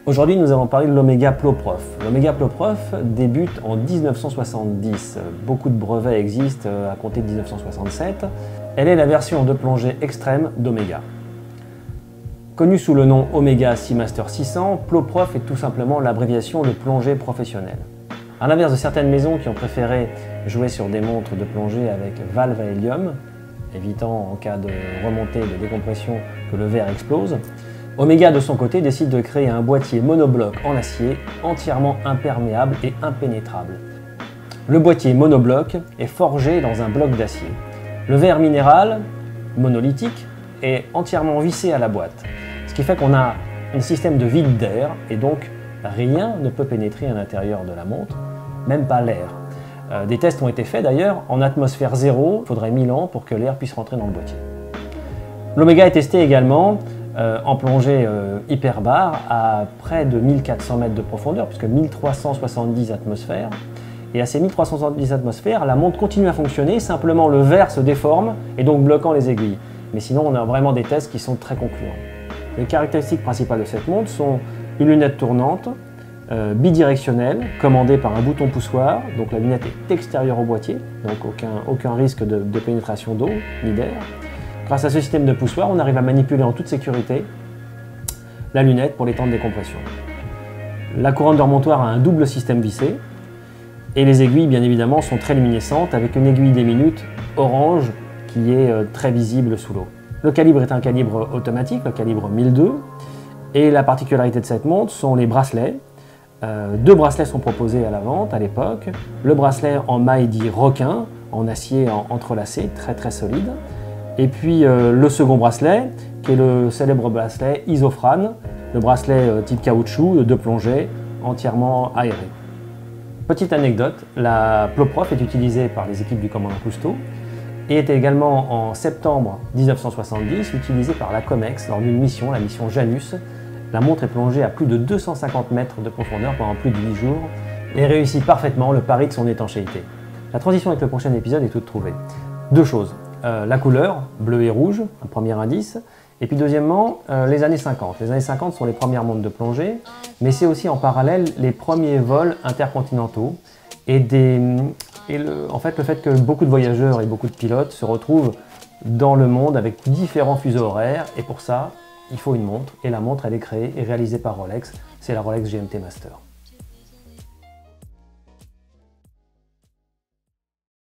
Aujourd'hui, nous allons parler de l'Omega Ploprof. L'Omega Ploprof débute en 1970. Beaucoup de brevets existent à compter de 1967. Elle est la version de plongée extrême d'Omega. Connue sous le nom Omega Seamaster 600, Ploprof est tout simplement l'abréviation de plongée professionnelle. À l'inverse de certaines maisons qui ont préféré jouer sur des montres de plongée avec valve à hélium, évitant en cas de remontée de décompression que le verre explose, Omega de son côté décide de créer un boîtier monobloc en acier entièrement imperméable et impénétrable. Le boîtier monobloc est forgé dans un bloc d'acier. Le verre minéral, monolithique, est entièrement vissé à la boîte, ce qui fait qu'on a un système de vide d'air et donc rien ne peut pénétrer à l'intérieur de la montre, même pas l'air. Des tests ont été faits d'ailleurs, en atmosphère zéro, il faudrait 1000 ans pour que l'air puisse rentrer dans le boîtier. L'Omega est testé également en plongée hyperbare à près de 1400 mètres de profondeur, puisque 1370 atmosphères. Et à ces 1370 atmosphères, la montre continue à fonctionner, simplement le verre se déforme et donc bloquant les aiguilles. Mais sinon, on a vraiment des tests qui sont très concluants. Les caractéristiques principales de cette montre sont une lunette tournante, bidirectionnelle, commandée par un bouton poussoir. Donc la lunette est extérieure au boîtier, donc aucun risque de pénétration d'eau ni d'air. Grâce à ce système de poussoir, on arrive à manipuler en toute sécurité la lunette pour les temps de décompression. La couronne de remontoir a un double système vissé et les aiguilles, bien évidemment, sont très luminescentes avec une aiguille des minutes orange qui est très visible sous l'eau. Le calibre est un calibre automatique, le calibre 1002, et la particularité de cette montre sont les bracelets. Deux bracelets sont proposés à la vente à l'époque. Le bracelet en maille dit requin, en acier entrelacé, très solide. Et puis le second bracelet, qui est le célèbre bracelet Isofrane, le bracelet type caoutchouc de plongée, entièrement aéré. Petite anecdote, la Ploprof est utilisée par les équipes du commandant Cousteau et était également en septembre 1970 utilisée par la COMEX lors d'une mission, la mission Janus. La montre est plongée à plus de 250 mètres de profondeur pendant plus de 8 jours et réussit parfaitement le pari de son étanchéité. La transition avec le prochain épisode est toute trouvée. Deux choses. La couleur, bleu et rouge, un premier indice. Et puis deuxièmement, les années 50. Les années 50 sont les premières montres de plongée, mais c'est aussi en parallèle les premiers vols intercontinentaux. En fait, le fait que beaucoup de voyageurs et beaucoup de pilotes se retrouvent dans le monde avec différents fuseaux horaires. Et pour ça, il faut une montre. Et la montre, elle est créée et réalisée par Rolex. C'est la Rolex GMT Master.